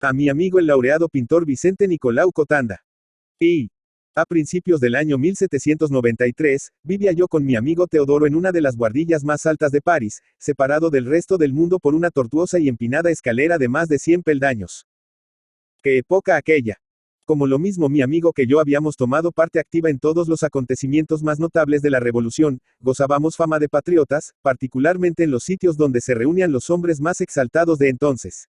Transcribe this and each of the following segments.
A mi amigo el laureado pintor Vicente Nicolau Cotanda. Y, a principios del año 1793, vivía yo con mi amigo Teodoro en una de las buhardillas más altas de París, separado del resto del mundo por una tortuosa y empinada escalera de más de 100 peldaños. ¡Qué época aquella! Como lo mismo mi amigo que yo habíamos tomado parte activa en todos los acontecimientos más notables de la Revolución, gozábamos fama de patriotas, particularmente en los sitios donde se reunían los hombres más exaltados de entonces.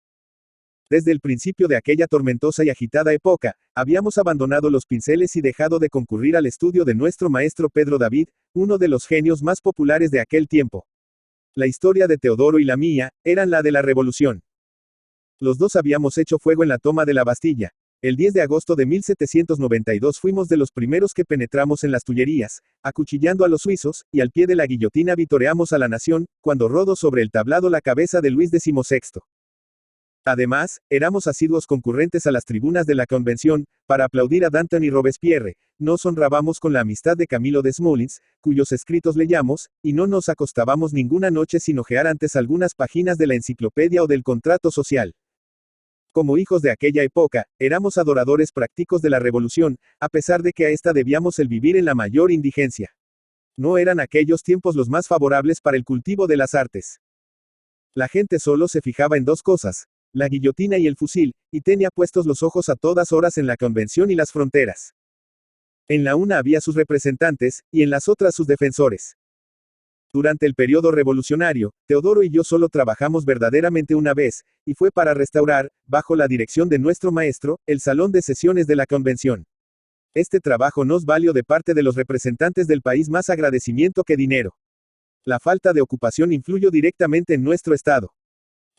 Desde el principio de aquella tormentosa y agitada época, habíamos abandonado los pinceles y dejado de concurrir al estudio de nuestro maestro Pedro David, uno de los genios más populares de aquel tiempo. La historia de Teodoro y la mía, eran la de la Revolución. Los dos habíamos hecho fuego en la toma de la Bastilla. El 10 de agosto de 1792 fuimos de los primeros que penetramos en las Tullerías, acuchillando a los suizos, y al pie de la guillotina vitoreamos a la nación, cuando rodó sobre el tablado la cabeza de Luis XVI. Además, éramos asiduos concurrentes a las tribunas de la Convención, para aplaudir a Danton y Robespierre, nos honrábamos con la amistad de Camilo Desmoulins, cuyos escritos leíamos, y no nos acostábamos ninguna noche sin hojear antes algunas páginas de la enciclopedia o del contrato social. Como hijos de aquella época, éramos adoradores prácticos de la Revolución, a pesar de que a esta debíamos el vivir en la mayor indigencia. No eran aquellos tiempos los más favorables para el cultivo de las artes. La gente solo se fijaba en dos cosas, la guillotina y el fusil, y tenía puestos los ojos a todas horas en la Convención y las fronteras. En la una había sus representantes, y en las otras sus defensores. Durante el periodo revolucionario, Teodoro y yo solo trabajamos verdaderamente una vez, y fue para restaurar, bajo la dirección de nuestro maestro, el salón de sesiones de la Convención. Este trabajo nos valió de parte de los representantes del país más agradecimiento que dinero. La falta de ocupación influyó directamente en nuestro estado.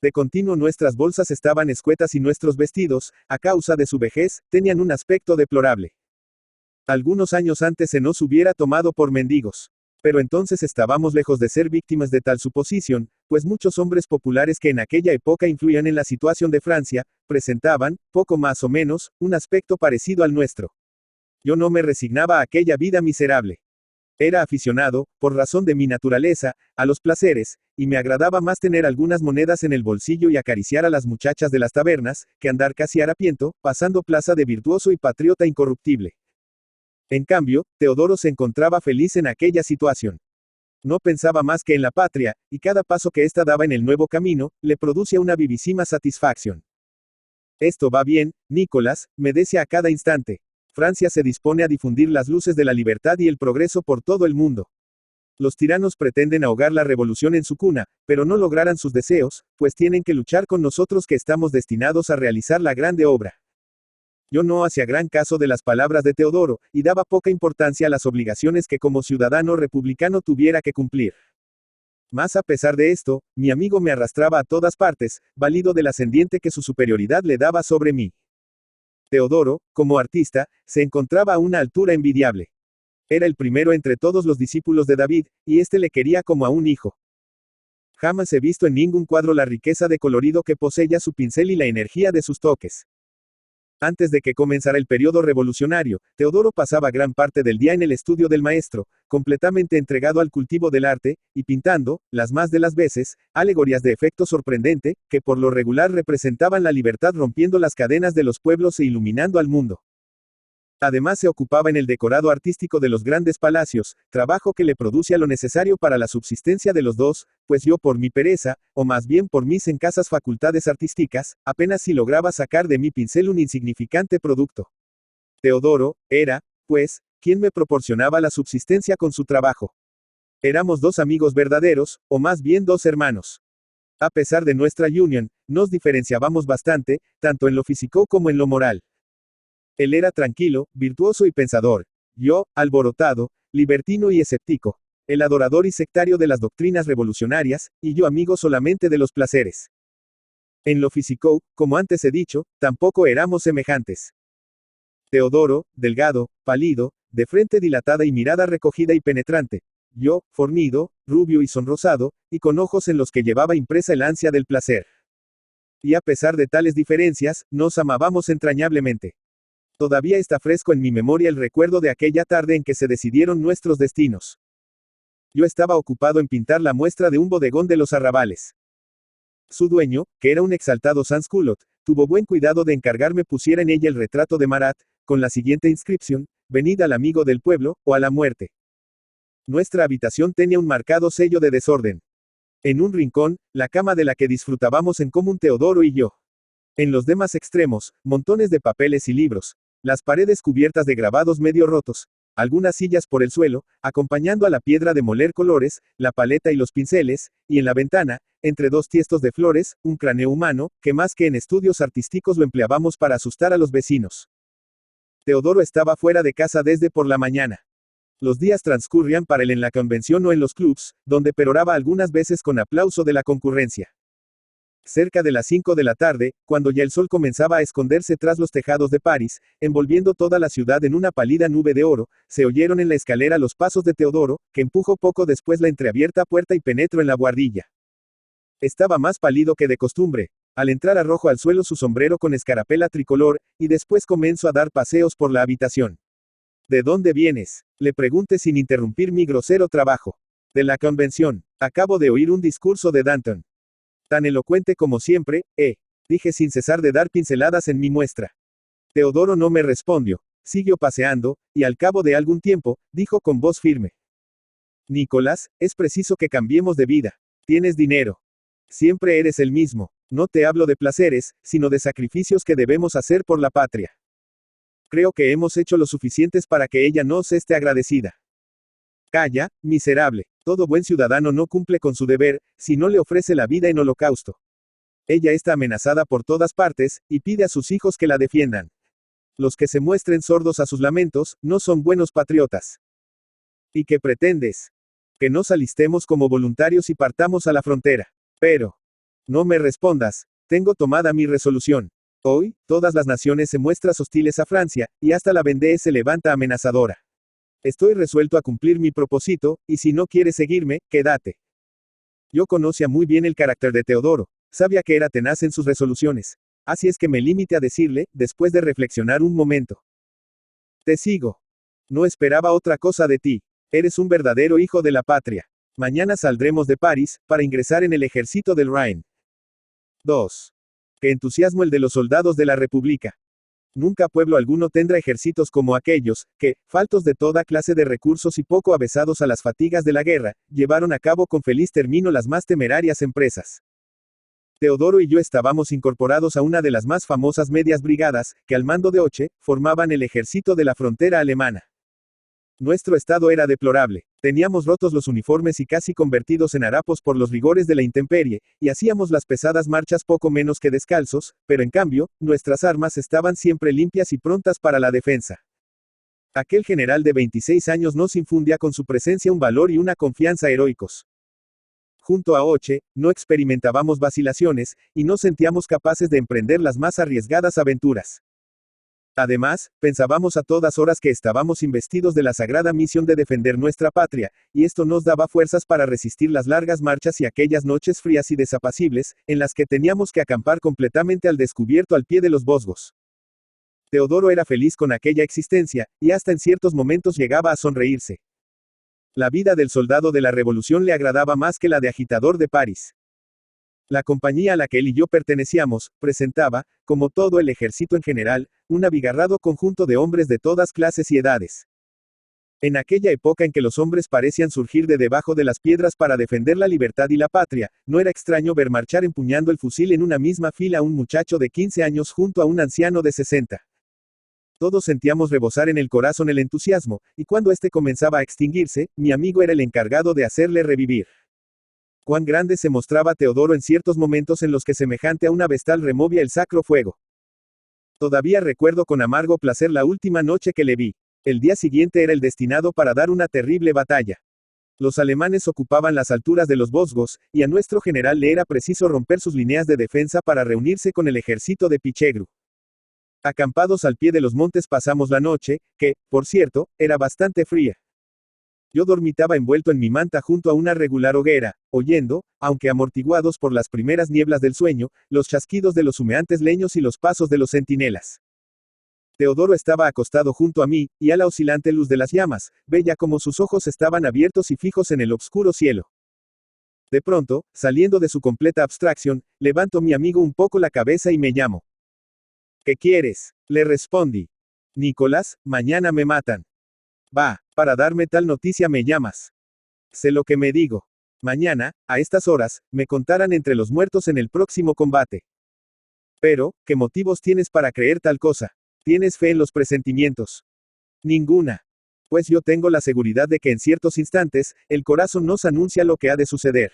De continuo nuestras bolsas estaban escuetas y nuestros vestidos, a causa de su vejez, tenían un aspecto deplorable. Algunos años antes se nos hubiera tomado por mendigos. Pero entonces estábamos lejos de ser víctimas de tal suposición, pues muchos hombres populares que en aquella época influían en la situación de Francia, presentaban, poco más o menos, un aspecto parecido al nuestro. Yo no me resignaba a aquella vida miserable. Era aficionado, por razón de mi naturaleza, a los placeres, y me agradaba más tener algunas monedas en el bolsillo y acariciar a las muchachas de las tabernas, que andar casi harapiento, pasando plaza de virtuoso y patriota incorruptible. En cambio, Teodoro se encontraba feliz en aquella situación. No pensaba más que en la patria, y cada paso que ésta daba en el nuevo camino, le producía una vivísima satisfacción. Esto va bien, Nicolás, me decía a cada instante. Francia se dispone a difundir las luces de la libertad y el progreso por todo el mundo. Los tiranos pretenden ahogar la revolución en su cuna, pero no lograrán sus deseos, pues tienen que luchar con nosotros que estamos destinados a realizar la grande obra. Yo no hacía gran caso de las palabras de Teodoro, y daba poca importancia a las obligaciones que como ciudadano republicano tuviera que cumplir. Mas a pesar de esto, mi amigo me arrastraba a todas partes, valido del ascendiente que su superioridad le daba sobre mí. Teodoro, como artista, se encontraba a una altura envidiable. Era el primero entre todos los discípulos de David, y éste le quería como a un hijo. Jamás he visto en ningún cuadro la riqueza de colorido que poseía su pincel y la energía de sus toques. Antes de que comenzara el periodo revolucionario, Teodoro pasaba gran parte del día en el estudio del maestro, completamente entregado al cultivo del arte, y pintando, las más de las veces, alegorías de efecto sorprendente, que por lo regular representaban la libertad rompiendo las cadenas de los pueblos e iluminando al mundo. Además se ocupaba en el decorado artístico de los grandes palacios, trabajo que le producía lo necesario para la subsistencia de los dos, pues yo por mi pereza, o más bien por mis escasas facultades artísticas, apenas si lograba sacar de mi pincel un insignificante producto. Teodoro, era, pues, quien me proporcionaba la subsistencia con su trabajo. Éramos dos amigos verdaderos, o más bien dos hermanos. A pesar de nuestra unión, nos diferenciábamos bastante, tanto en lo físico como en lo moral. Él era tranquilo, virtuoso y pensador. Yo, alborotado, libertino y escéptico. El adorador y sectario de las doctrinas revolucionarias, y yo amigo solamente de los placeres. En lo físico, como antes he dicho, tampoco éramos semejantes. Teodoro, delgado, pálido, de frente dilatada y mirada recogida y penetrante. Yo, fornido, rubio y sonrosado, y con ojos en los que llevaba impresa el ansia del placer. Y a pesar de tales diferencias, nos amábamos entrañablemente. Todavía está fresco en mi memoria el recuerdo de aquella tarde en que se decidieron nuestros destinos. Yo estaba ocupado en pintar la muestra de un bodegón de los arrabales. Su dueño, que era un exaltado sans-culotte, tuvo buen cuidado de encargarme pusiera en ella el retrato de Marat, con la siguiente inscripción: venid al amigo del pueblo, o a la muerte. Nuestra habitación tenía un marcado sello de desorden. En un rincón, la cama de la que disfrutábamos en común Teodoro y yo. En los demás extremos, montones de papeles y libros, las paredes cubiertas de grabados medio rotos, algunas sillas por el suelo, acompañando a la piedra de moler colores, la paleta y los pinceles, y en la ventana, entre dos tiestos de flores, un cráneo humano, que más que en estudios artísticos lo empleábamos para asustar a los vecinos. Teodoro estaba fuera de casa desde por la mañana. Los días transcurrían para él en la convención o en los clubs, donde peroraba algunas veces con aplauso de la concurrencia. Cerca de las 5 de la tarde, cuando ya el sol comenzaba a esconderse tras los tejados de París, envolviendo toda la ciudad en una pálida nube de oro, se oyeron en la escalera los pasos de Teodoro, que empujó poco después la entreabierta puerta y penetró en la buhardilla. Estaba más pálido que de costumbre. Al entrar arrojó al suelo su sombrero con escarapela tricolor, y después comenzó a dar paseos por la habitación. ¿De dónde vienes?, le pregunté sin interrumpir mi grosero trabajo. De la convención. Acabo de oír un discurso de Danton. Tan elocuente como siempre, dije sin cesar de dar pinceladas en mi muestra. Teodoro no me respondió. Siguió paseando, y al cabo de algún tiempo, dijo con voz firme: Nicolás, es preciso que cambiemos de vida. Tienes dinero. Siempre eres el mismo. No te hablo de placeres, sino de sacrificios que debemos hacer por la patria. Creo que hemos hecho lo suficientes para que ella nos esté agradecida. Calla, miserable. Todo buen ciudadano no cumple con su deber, si no le ofrece la vida en holocausto. Ella está amenazada por todas partes, y pide a sus hijos que la defiendan. Los que se muestren sordos a sus lamentos, no son buenos patriotas. ¿Y qué pretendes? Que nos alistemos como voluntarios y partamos a la frontera. Pero, no me respondas, tengo tomada mi resolución. Hoy, todas las naciones se muestran hostiles a Francia, y hasta la Vendée se levanta amenazadora. Estoy resuelto a cumplir mi propósito, y si no quieres seguirme, quédate. Yo conocía muy bien el carácter de Teodoro, sabía que era tenaz en sus resoluciones. Así es que me limité a decirle, después de reflexionar un momento: te sigo. No esperaba otra cosa de ti. Eres un verdadero hijo de la patria. Mañana saldremos de París, para ingresar en el ejército del Rhin. 2. Qué entusiasmo el de los soldados de la República. Nunca pueblo alguno tendrá ejércitos como aquellos, que, faltos de toda clase de recursos y poco avesados a las fatigas de la guerra, llevaron a cabo con feliz término las más temerarias empresas. Teodoro y yo estábamos incorporados a una de las más famosas medias brigadas, que al mando de Hoche, formaban el ejército de la frontera alemana. Nuestro estado era deplorable. Teníamos rotos los uniformes y casi convertidos en harapos por los rigores de la intemperie, y hacíamos las pesadas marchas poco menos que descalzos, pero en cambio, nuestras armas estaban siempre limpias y prontas para la defensa. Aquel general de 26 años nos infundía con su presencia un valor y una confianza heroicos. Junto a Hoche, no experimentábamos vacilaciones, y no sentíamos capaces de emprender las más arriesgadas aventuras. Además, pensábamos a todas horas que estábamos investidos de la sagrada misión de defender nuestra patria, y esto nos daba fuerzas para resistir las largas marchas y aquellas noches frías y desapacibles, en las que teníamos que acampar completamente al descubierto al pie de los Vosgos. Teodoro era feliz con aquella existencia, y hasta en ciertos momentos llegaba a sonreírse. La vida del soldado de la Revolución le agradaba más que la de agitador de París. La compañía a la que él y yo pertenecíamos, presentaba, como todo el ejército en general, un abigarrado conjunto de hombres de todas clases y edades. En aquella época en que los hombres parecían surgir de debajo de las piedras para defender la libertad y la patria, no era extraño ver marchar empuñando el fusil en una misma fila a un muchacho de 15 años junto a un anciano de 60. Todos sentíamos rebosar en el corazón el entusiasmo, y cuando éste comenzaba a extinguirse, mi amigo era el encargado de hacerle revivir. Cuán grande se mostraba Teodoro en ciertos momentos en los que semejante a una vestal removía el sacro fuego. Todavía recuerdo con amargo placer la última noche que le vi. El día siguiente era el destinado para dar una terrible batalla. Los alemanes ocupaban las alturas de los Vosgos, y a nuestro general le era preciso romper sus líneas de defensa para reunirse con el ejército de Pichegru. Acampados al pie de los montes pasamos la noche, que, por cierto, era bastante fría. Yo dormitaba envuelto en mi manta junto a una regular hoguera, oyendo, aunque amortiguados por las primeras nieblas del sueño, los chasquidos de los humeantes leños y los pasos de los centinelas. Teodoro estaba acostado junto a mí, y a la oscilante luz de las llamas, veía como sus ojos estaban abiertos y fijos en el obscuro cielo. De pronto, saliendo de su completa abstracción, levanto mi amigo un poco la cabeza y me llamo. ¿Qué quieres? Le respondí. Nicolás, mañana me matan. Va, para darme tal noticia me llamas. Sé lo que me digo. Mañana, a estas horas, me contarán entre los muertos en el próximo combate. Pero, ¿qué motivos tienes para creer tal cosa? ¿Tienes fe en los presentimientos? Ninguna. Pues yo tengo la seguridad de que en ciertos instantes, el corazón nos anuncia lo que ha de suceder.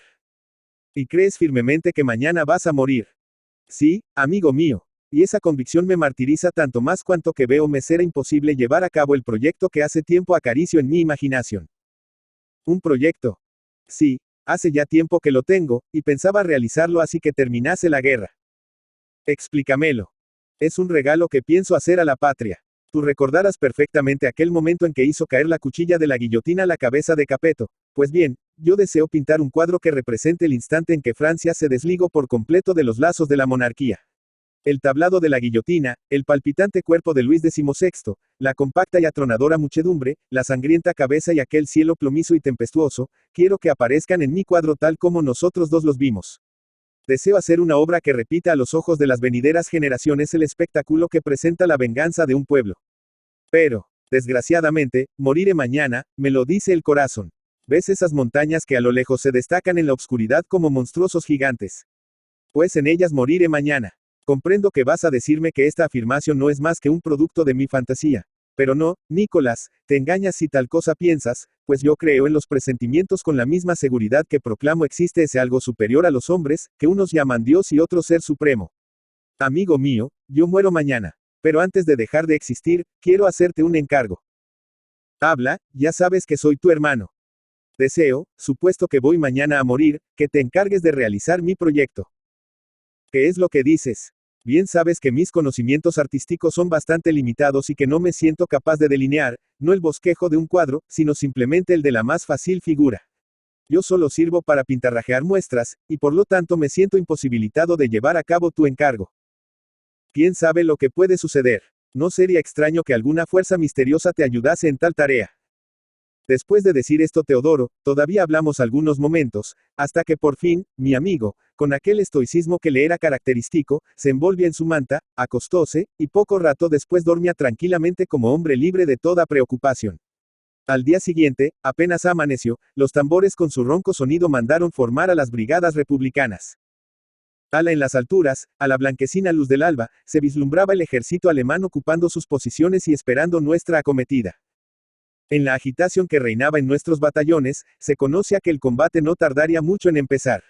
¿Y crees firmemente que mañana vas a morir? Sí, amigo mío. Y esa convicción me martiriza tanto más cuanto que veo me será imposible llevar a cabo el proyecto que hace tiempo acaricio en mi imaginación. ¿Un proyecto? Sí, hace ya tiempo que lo tengo, y pensaba realizarlo así que terminase la guerra. Explícamelo. Es un regalo que pienso hacer a la patria. Tú recordarás perfectamente aquel momento en que hizo caer la cuchilla de la guillotina a la cabeza de Capeto. Pues bien, yo deseo pintar un cuadro que represente el instante en que Francia se desligó por completo de los lazos de la monarquía. El tablado de la guillotina, el palpitante cuerpo de Luis XVI, la compacta y atronadora muchedumbre, la sangrienta cabeza y aquel cielo plomizo y tempestuoso, quiero que aparezcan en mi cuadro tal como nosotros dos los vimos. Deseo hacer una obra que repita a los ojos de las venideras generaciones el espectáculo que presenta la venganza de un pueblo. Pero, desgraciadamente, moriré mañana, me lo dice el corazón. ¿Ves esas montañas que a lo lejos se destacan en la oscuridad como monstruosos gigantes? Pues en ellas moriré mañana. Comprendo que vas a decirme que esta afirmación no es más que un producto de mi fantasía. Pero no, Nicolás, te engañas si tal cosa piensas, pues yo creo en los presentimientos con la misma seguridad que proclamo existe ese algo superior a los hombres, que unos llaman Dios y otros ser supremo. Amigo mío, yo muero mañana. Pero antes de dejar de existir, quiero hacerte un encargo. Habla, ya sabes que soy tu hermano. Deseo, supuesto que voy mañana a morir, que te encargues de realizar mi proyecto. ¿Qué es lo que dices? Bien sabes que mis conocimientos artísticos son bastante limitados y que no me siento capaz de delinear, no el bosquejo de un cuadro, sino simplemente el de la más fácil figura. Yo solo sirvo para pintarrajear muestras, y por lo tanto me siento imposibilitado de llevar a cabo tu encargo. ¿Quién sabe lo que puede suceder? No sería extraño que alguna fuerza misteriosa te ayudase en tal tarea. Después de decir esto Teodoro, todavía hablamos algunos momentos, hasta que por fin, mi amigo, con aquel estoicismo que le era característico, se envolvía en su manta, acostóse, y poco rato después dormía tranquilamente como hombre libre de toda preocupación. Al día siguiente, apenas amaneció, los tambores con su ronco sonido mandaron formar a las brigadas republicanas. Ala en las alturas, a la blanquecina luz del alba, se vislumbraba el ejército alemán ocupando sus posiciones y esperando nuestra acometida. En la agitación que reinaba en nuestros batallones, se conocía que el combate no tardaría mucho en empezar.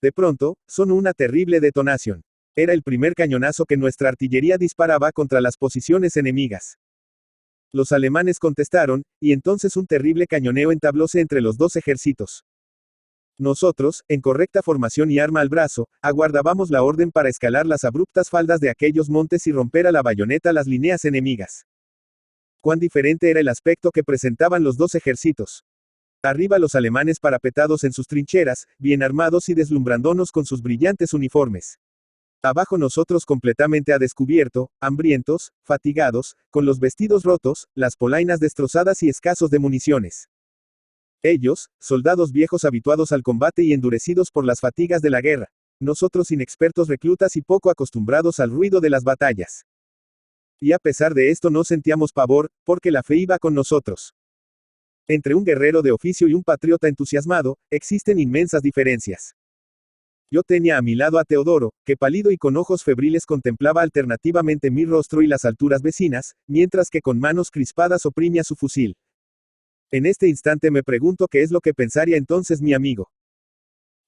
De pronto, sonó una terrible detonación. Era el primer cañonazo que nuestra artillería disparaba contra las posiciones enemigas. Los alemanes contestaron, y entonces un terrible cañoneo entablóse entre los dos ejércitos. Nosotros, en correcta formación y arma al brazo, aguardábamos la orden para escalar las abruptas faldas de aquellos montes y romper a la bayoneta las líneas enemigas. Cuán diferente era el aspecto que presentaban los dos ejércitos. Arriba los alemanes parapetados en sus trincheras, bien armados y deslumbrándonos con sus brillantes uniformes. Abajo nosotros completamente a descubierto, hambrientos, fatigados, con los vestidos rotos, las polainas destrozadas y escasos de municiones. Ellos, soldados viejos habituados al combate y endurecidos por las fatigas de la guerra. Nosotros inexpertos reclutas y poco acostumbrados al ruido de las batallas. Y a pesar de esto no sentíamos pavor, porque la fe iba con nosotros. Entre un guerrero de oficio y un patriota entusiasmado, existen inmensas diferencias. Yo tenía a mi lado a Teodoro, que pálido y con ojos febriles contemplaba alternativamente mi rostro y las alturas vecinas, mientras que con manos crispadas oprimía su fusil. En este instante me pregunto qué es lo que pensaría entonces mi amigo.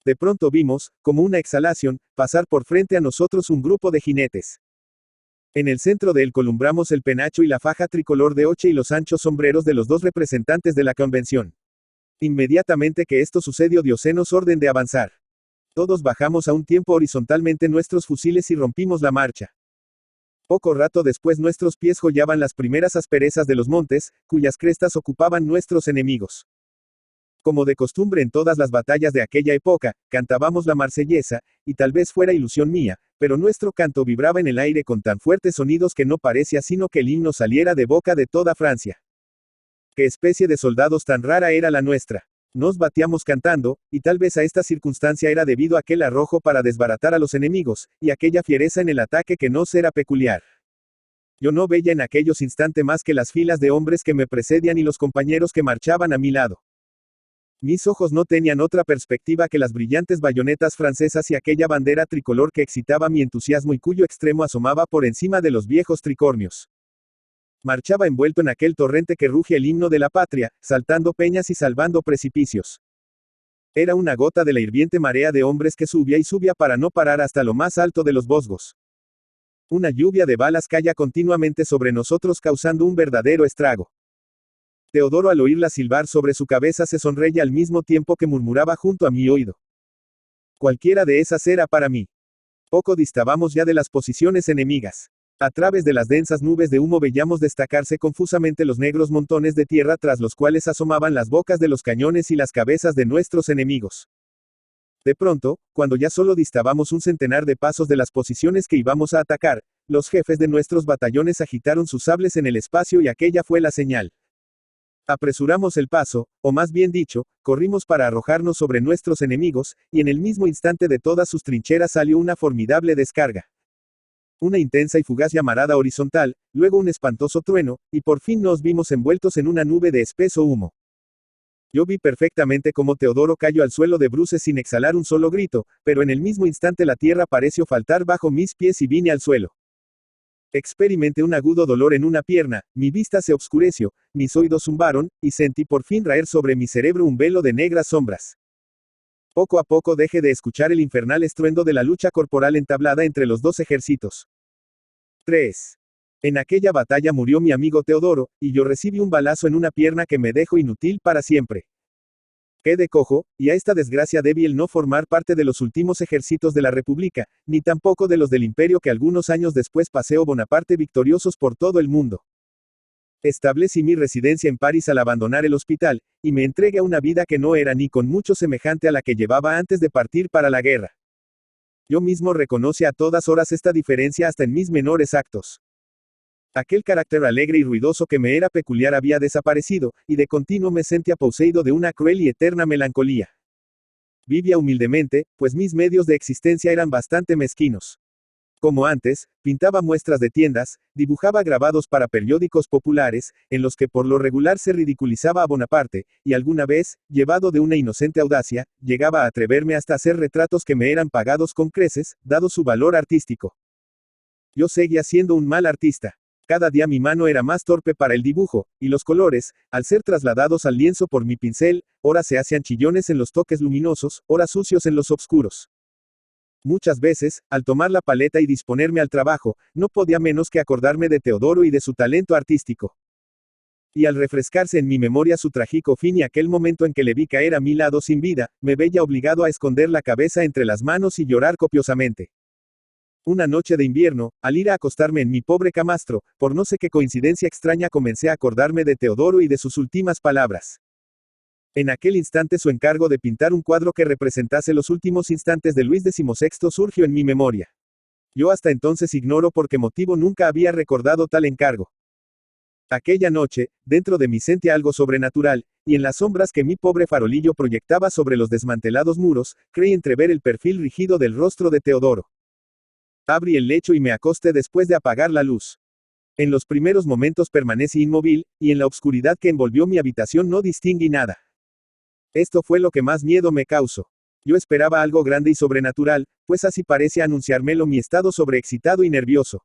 De pronto vimos, como una exhalación, pasar por frente a nosotros un grupo de jinetes. En el centro de él columbramos el penacho y la faja tricolor de Oche y los anchos sombreros de los dos representantes de la convención. Inmediatamente que esto sucedió Diosenos orden de avanzar. Todos bajamos a un tiempo horizontalmente nuestros fusiles y rompimos la marcha. Poco rato después nuestros pies hollaban las primeras asperezas de los montes, cuyas crestas ocupaban nuestros enemigos. Como de costumbre en todas las batallas de aquella época, cantábamos la marsellesa, y tal vez fuera ilusión mía, pero nuestro canto vibraba en el aire con tan fuertes sonidos que no parecía sino que el himno saliera de boca de toda Francia. ¿Qué especie de soldados tan rara era la nuestra? Nos batíamos cantando, y tal vez a esta circunstancia era debido a aquel arrojo para desbaratar a los enemigos, y aquella fiereza en el ataque que nos era peculiar. Yo no veía en aquellos instantes más que las filas de hombres que me precedían y los compañeros que marchaban a mi lado. Mis ojos no tenían otra perspectiva que las brillantes bayonetas francesas y aquella bandera tricolor que excitaba mi entusiasmo y cuyo extremo asomaba por encima de los viejos tricornios. Marchaba envuelto en aquel torrente que ruge el himno de la patria, saltando peñas y salvando precipicios. Era una gota de la hirviente marea de hombres que subía y subía para no parar hasta lo más alto de los Vosgos. Una lluvia de balas caía continuamente sobre nosotros causando un verdadero estrago. Teodoro al oírla silbar sobre su cabeza se sonreía al mismo tiempo que murmuraba junto a mi oído. Cualquiera de esas era para mí. Poco distábamos ya de las posiciones enemigas. A través de las densas nubes de humo veíamos destacarse confusamente los negros montones de tierra tras los cuales asomaban las bocas de los cañones y las cabezas de nuestros enemigos. De pronto, cuando ya solo distábamos un centenar de pasos de las posiciones que íbamos a atacar, los jefes de nuestros batallones agitaron sus sables en el espacio y aquella fue la señal. Apresuramos el paso, o más bien dicho, corrimos para arrojarnos sobre nuestros enemigos, y en el mismo instante de todas sus trincheras salió una formidable descarga. Una intensa y fugaz llamarada horizontal, luego un espantoso trueno, y por fin nos vimos envueltos en una nube de espeso humo. Yo vi perfectamente cómo Teodoro cayó al suelo de bruces sin exhalar un solo grito, pero en el mismo instante la tierra pareció faltar bajo mis pies y vine al suelo. Experimenté un agudo dolor en una pierna, mi vista se obscureció, mis oídos zumbaron, y sentí por fin raer sobre mi cerebro un velo de negras sombras. Poco a poco dejé de escuchar el infernal estruendo de la lucha corporal entablada entre los dos ejércitos. 3. En aquella batalla murió mi amigo Teodoro, y yo recibí un balazo en una pierna que me dejó inútil para siempre. Quedé cojo, y a esta desgracia debí el no formar parte de los últimos ejércitos de la República, ni tampoco de los del Imperio que algunos años después paseó Bonaparte victoriosos por todo el mundo. Establecí mi residencia en París al abandonar el hospital, y me entregué a una vida que no era ni con mucho semejante a la que llevaba antes de partir para la guerra. Yo mismo reconocí a todas horas esta diferencia hasta en mis menores actos. Aquel carácter alegre y ruidoso que me era peculiar había desaparecido, y de continuo me sentía poseído de una cruel y eterna melancolía. Vivía humildemente, pues mis medios de existencia eran bastante mezquinos. Como antes, pintaba muestras de tiendas, dibujaba grabados para periódicos populares, en los que por lo regular se ridiculizaba a Bonaparte, y alguna vez, llevado de una inocente audacia, llegaba a atreverme hasta hacer retratos que me eran pagados con creces, dado su valor artístico. Yo seguía siendo un mal artista. Cada día mi mano era más torpe para el dibujo, y los colores, al ser trasladados al lienzo por mi pincel, ora se hacían chillones en los toques luminosos, ora sucios en los obscuros. Muchas veces, al tomar la paleta y disponerme al trabajo, no podía menos que acordarme de Teodoro y de su talento artístico. Y al refrescarse en mi memoria su trágico fin y aquel momento en que le vi caer a mi lado sin vida, me veía obligado a esconder la cabeza entre las manos y llorar copiosamente. Una noche de invierno, al ir a acostarme en mi pobre camastro, por no sé qué coincidencia extraña comencé a acordarme de Teodoro y de sus últimas palabras. En aquel instante su encargo de pintar un cuadro que representase los últimos instantes de Luis XVI surgió en mi memoria. Yo hasta entonces ignoro por qué motivo nunca había recordado tal encargo. Aquella noche, dentro de mí sentí algo sobrenatural, y en las sombras que mi pobre farolillo proyectaba sobre los desmantelados muros, creí entrever el perfil rígido del rostro de Teodoro. Abrí el lecho y me acosté después de apagar la luz. En los primeros momentos permanecí inmóvil, y en la oscuridad que envolvió mi habitación no distinguí nada. Esto fue lo que más miedo me causó. Yo esperaba algo grande y sobrenatural, pues así parecía anunciármelo mi estado sobreexcitado y nervioso.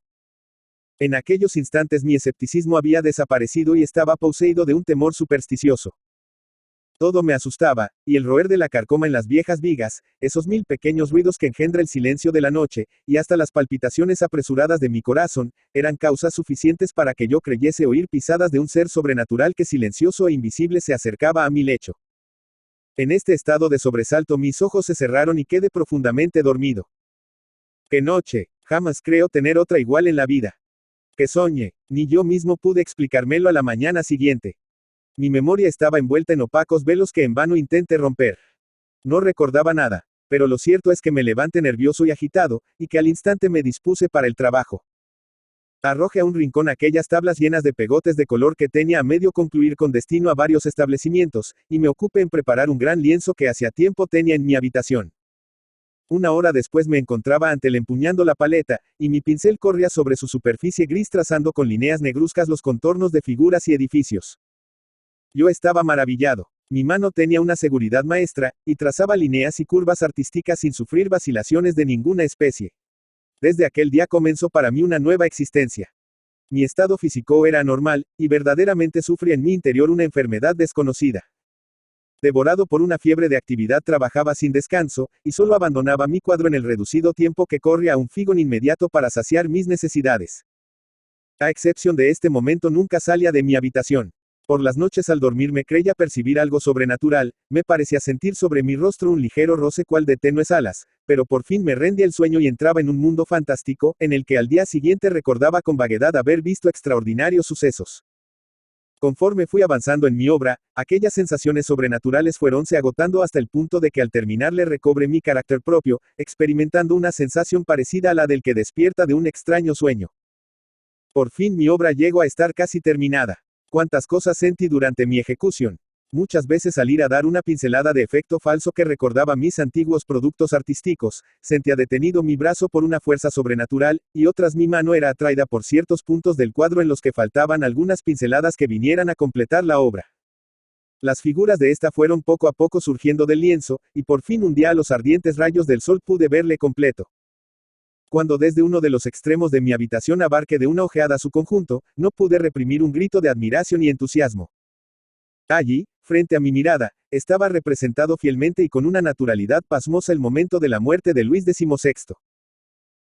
En aquellos instantes mi escepticismo había desaparecido y estaba poseído de un temor supersticioso. Todo me asustaba, y el roer de la carcoma en las viejas vigas, esos mil pequeños ruidos que engendra el silencio de la noche, y hasta las palpitaciones apresuradas de mi corazón, eran causas suficientes para que yo creyese oír pisadas de un ser sobrenatural que silencioso e invisible se acercaba a mi lecho. En este estado de sobresalto mis ojos se cerraron y quedé profundamente dormido. ¡Qué noche! Jamás creo tener otra igual en la vida. ¡Qué soñé! Ni yo mismo pude explicármelo a la mañana siguiente. Mi memoria estaba envuelta en opacos velos que en vano intenté romper. No recordaba nada, pero lo cierto es que me levanté nervioso y agitado, y que al instante me dispuse para el trabajo. Arroje a un rincón aquellas tablas llenas de pegotes de color que tenía a medio concluir con destino a varios establecimientos, y me ocupé en preparar un gran lienzo que hacía tiempo tenía en mi habitación. Una hora después me encontraba ante él empuñando la paleta, y mi pincel corría sobre su superficie gris trazando con líneas negruzcas los contornos de figuras y edificios. Yo estaba maravillado. Mi mano tenía una seguridad maestra, y trazaba líneas y curvas artísticas sin sufrir vacilaciones de ninguna especie. Desde aquel día comenzó para mí una nueva existencia. Mi estado físico era anormal, y verdaderamente sufría en mi interior una enfermedad desconocida. Devorado por una fiebre de actividad trabajaba sin descanso, y solo abandonaba mi cuadro en el reducido tiempo que corría a un figón inmediato para saciar mis necesidades. A excepción de este momento nunca salía de mi habitación. Por las noches al dormir me creía percibir algo sobrenatural, me parecía sentir sobre mi rostro un ligero roce cual de tenues alas, pero por fin me rendía el sueño y entraba en un mundo fantástico, en el que al día siguiente recordaba con vaguedad haber visto extraordinarios sucesos. Conforme fui avanzando en mi obra, aquellas sensaciones sobrenaturales fueronse agotando hasta el punto de que al terminarle recobré mi carácter propio, experimentando una sensación parecida a la del que despierta de un extraño sueño. Por fin mi obra llegó a estar casi terminada. Cuántas cosas sentí durante mi ejecución. Muchas veces al ir a dar una pincelada de efecto falso que recordaba mis antiguos productos artísticos, sentía detenido mi brazo por una fuerza sobrenatural, y otras mi mano era atraída por ciertos puntos del cuadro en los que faltaban algunas pinceladas que vinieran a completar la obra. Las figuras de esta fueron poco a poco surgiendo del lienzo, y por fin un día a los ardientes rayos del sol pude verle completo. Cuando desde uno de los extremos de mi habitación abarqué de una ojeada su conjunto, no pude reprimir un grito de admiración y entusiasmo. Allí, frente a mi mirada, estaba representado fielmente y con una naturalidad pasmosa el momento de la muerte de Luis XVI.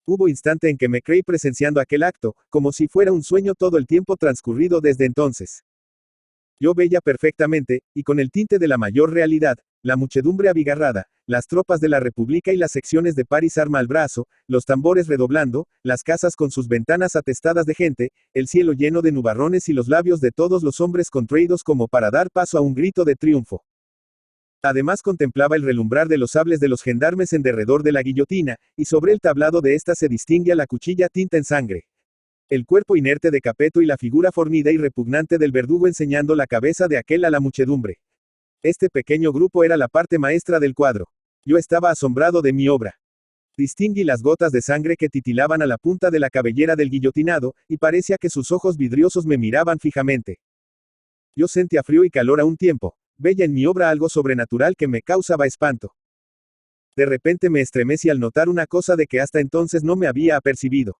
Hubo instante en que me creí presenciando aquel acto, como si fuera un sueño todo el tiempo transcurrido desde entonces. Yo veía perfectamente, y con el tinte de la mayor realidad, la muchedumbre abigarrada, las tropas de la República y las secciones de París arma al brazo, los tambores redoblando, las casas con sus ventanas atestadas de gente, el cielo lleno de nubarrones y los labios de todos los hombres contraídos como para dar paso a un grito de triunfo. Además contemplaba el relumbrar de los sables de los gendarmes en derredor de la guillotina, y sobre el tablado de ésta se distinguía la cuchilla tinta en sangre. El cuerpo inerte de Capeto y la figura fornida y repugnante del verdugo enseñando la cabeza de aquel a la muchedumbre. Este pequeño grupo era la parte maestra del cuadro. Yo estaba asombrado de mi obra. Distinguí las gotas de sangre que titilaban a la punta de la cabellera del guillotinado, y parecía que sus ojos vidriosos me miraban fijamente. Yo sentía frío y calor a un tiempo. Veía en mi obra algo sobrenatural que me causaba espanto. De repente me estremecí al notar una cosa de que hasta entonces no me había apercibido.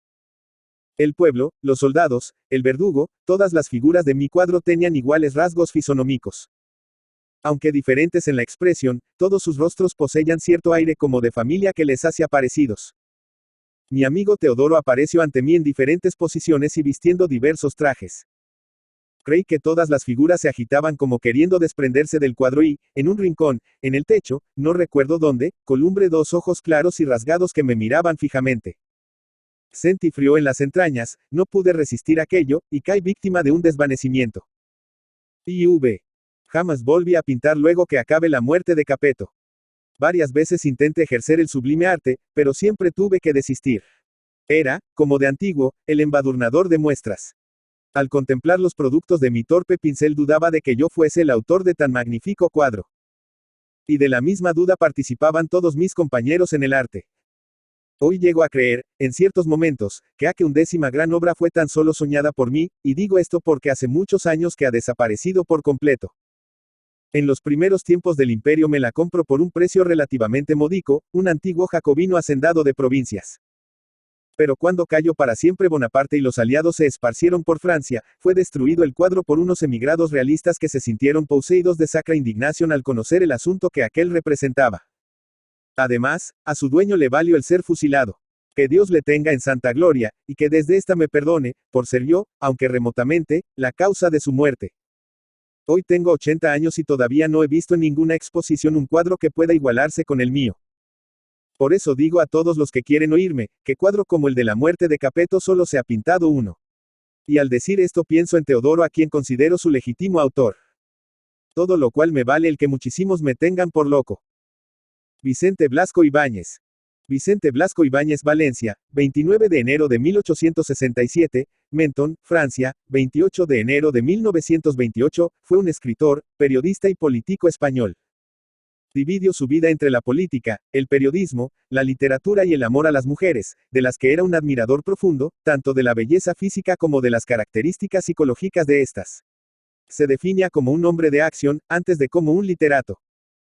El pueblo, los soldados, el verdugo, todas las figuras de mi cuadro tenían iguales rasgos fisonómicos. Aunque diferentes en la expresión, todos sus rostros poseían cierto aire como de familia que les hacía parecidos. Mi amigo Teodoro apareció ante mí en diferentes posiciones y vistiendo diversos trajes. Creí que todas las figuras se agitaban como queriendo desprenderse del cuadro y, en un rincón, en el techo, no recuerdo dónde, columbré dos ojos claros y rasgados que me miraban fijamente. Sentí frío en las entrañas, no pude resistir aquello, y caí víctima de un desvanecimiento. Jamás volví a pintar luego que acabe la muerte de Capeto. Varias veces intenté ejercer el sublime arte, pero siempre tuve que desistir. Era, como de antiguo, el embadurnador de muestras. Al contemplar los productos de mi torpe pincel dudaba de que yo fuese el autor de tan magnífico cuadro. Y de la misma duda participaban todos mis compañeros en el arte. Hoy llego a creer, en ciertos momentos, que aquella undécima gran obra fue tan solo soñada por mí, y digo esto porque hace muchos años que ha desaparecido por completo. En los primeros tiempos del imperio me la compro por un precio relativamente módico, un antiguo jacobino hacendado de provincias. Pero cuando cayó para siempre Bonaparte y los aliados se esparcieron por Francia, fue destruido el cuadro por unos emigrados realistas que se sintieron poseídos de sacra indignación al conocer el asunto que aquel representaba. Además, a su dueño le valió el ser fusilado. Que Dios le tenga en santa gloria, y que desde esta me perdone, por ser yo, aunque remotamente, la causa de su muerte. Hoy tengo 80 años y todavía no he visto en ninguna exposición un cuadro que pueda igualarse con el mío. Por eso digo a todos los que quieren oírme, que cuadro como el de la muerte de Capeto solo se ha pintado uno. Y al decir esto pienso en Teodoro a quien considero su legítimo autor. Todo lo cual me vale el que muchísimos me tengan por loco. Vicente Blasco Ibáñez. Vicente Blasco Ibáñez Valencia, 29 de enero de 1867, Menton, Francia, 28 de enero de 1928, fue un escritor, periodista y político español. Dividió su vida entre la política, el periodismo, la literatura y el amor a las mujeres, de las que era un admirador profundo, tanto de la belleza física como de las características psicológicas de estas. Se definía como un hombre de acción, antes de como un literato.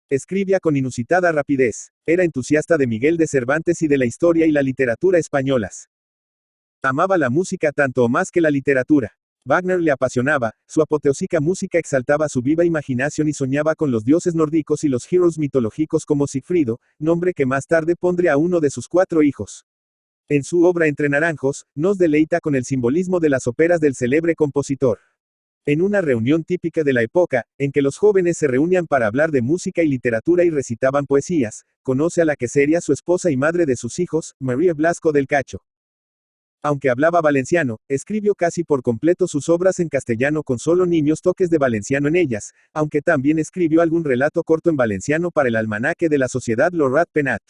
Escribía con inusitada rapidez. Era entusiasta de Miguel de Cervantes y de la historia y la literatura españolas. Amaba la música tanto o más que la literatura. Wagner le apasionaba, su apoteósica música exaltaba su viva imaginación y soñaba con los dioses nórdicos y los heroes mitológicos como Sigfrido, nombre que más tarde pondría a uno de sus 4 hijos. En su obra Entre Naranjos, nos deleita con el simbolismo de las óperas del célebre compositor. En una reunión típica de la época, en que los jóvenes se reunían para hablar de música y literatura y recitaban poesías, conoce a la que sería su esposa y madre de sus hijos, María Blasco del Cacho. Aunque hablaba valenciano, escribió casi por completo sus obras en castellano con solo niños toques de valenciano en ellas, aunque también escribió algún relato corto en valenciano para el almanaque de la Sociedad Lorat Penat.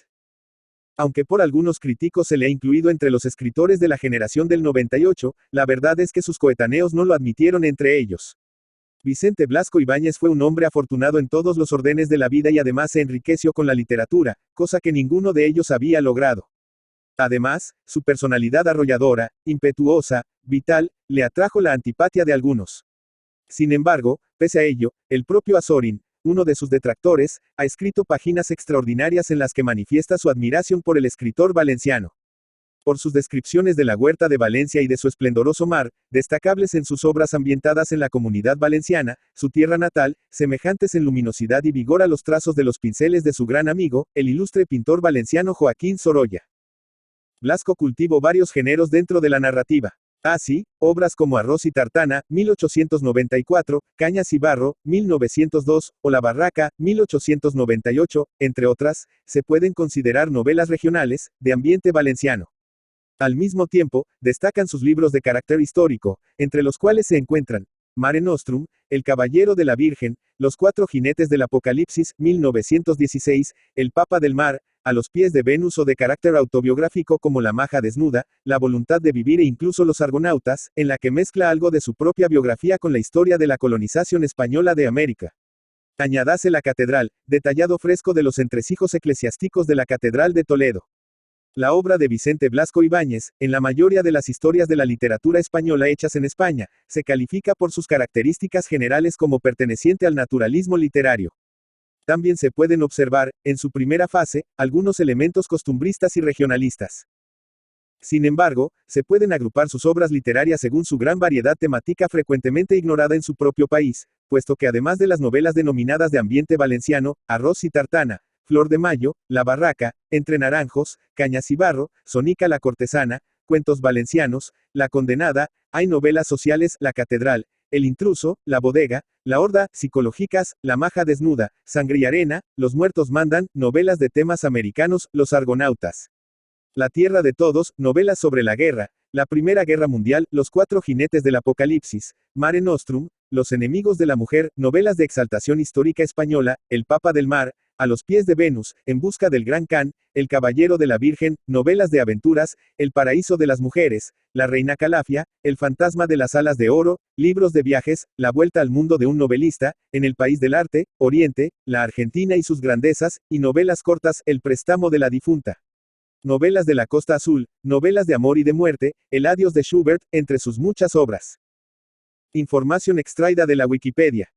Aunque por algunos críticos se le ha incluido entre los escritores de la generación del 98, la verdad es que sus coetáneos no lo admitieron entre ellos. Vicente Blasco Ibáñez fue un hombre afortunado en todos los órdenes de la vida y además se enriqueció con la literatura, cosa que ninguno de ellos había logrado. Además, su personalidad arrolladora, impetuosa, vital, le atrajo la antipatía de algunos. Sin embargo, pese a ello, el propio Azorín, uno de sus detractores, ha escrito páginas extraordinarias en las que manifiesta su admiración por el escritor valenciano. Por sus descripciones de la huerta de Valencia y de su esplendoroso mar, destacables en sus obras ambientadas en la Comunidad Valenciana, su tierra natal, semejantes en luminosidad y vigor a los trazos de los pinceles de su gran amigo, el ilustre pintor valenciano Joaquín Sorolla. Blasco cultivó varios géneros dentro de la narrativa. Así, obras como Arroz y Tartana, 1894, Cañas y Barro, 1902, o La Barraca, 1898, entre otras, se pueden considerar novelas regionales, de ambiente valenciano. Al mismo tiempo, destacan sus libros de carácter histórico, entre los cuales se encuentran Mare Nostrum, El Caballero de la Virgen, Los 4 Jinetes del Apocalipsis, 1916, El Papa del Mar, A los pies de Venus o de carácter autobiográfico como La Maja Desnuda, La Voluntad de Vivir e incluso Los Argonautas, en la que mezcla algo de su propia biografía con la historia de la colonización española de América. Añádase La Catedral, detallado fresco de los entresijos eclesiásticos de la Catedral de Toledo. La obra de Vicente Blasco Ibáñez, en la mayoría de las historias de la literatura española hechas en España, se califica por sus características generales como perteneciente al naturalismo literario. También se pueden observar, en su primera fase, algunos elementos costumbristas y regionalistas. Sin embargo, se pueden agrupar sus obras literarias según su gran variedad temática frecuentemente ignorada en su propio país, puesto que además de las novelas denominadas de ambiente valenciano, Arroz y Tartana, Flor de Mayo, La Barraca, Entre Naranjos, Cañas y Barro, Sonica la Cortesana, Cuentos Valencianos, La Condenada, hay novelas sociales, La Catedral, El Intruso, La Bodega, La Horda, psicológicas, La Maja Desnuda, Sangre y Arena, Los Muertos Mandan, novelas de temas americanos, Los Argonautas. La Tierra de Todos, novelas sobre la guerra, la Primera Guerra Mundial, Los 4 Jinetes del Apocalipsis, Mare Nostrum, Los Enemigos de la Mujer, novelas de exaltación histórica española, El Papa del Mar, A los pies de Venus, En busca del Gran Khan, El Caballero de la Virgen, novelas de aventuras, El Paraíso de las Mujeres, La Reina Calafia, El Fantasma de las Alas de Oro, libros de viajes, La Vuelta al Mundo de un Novelista, En el País del Arte, Oriente, La Argentina y sus grandezas, y novelas cortas, El Préstamo de la Difunta. Novelas de la Costa Azul, novelas de amor y de muerte, El Adiós de Schubert, entre sus muchas obras. Información extraída de la Wikipedia.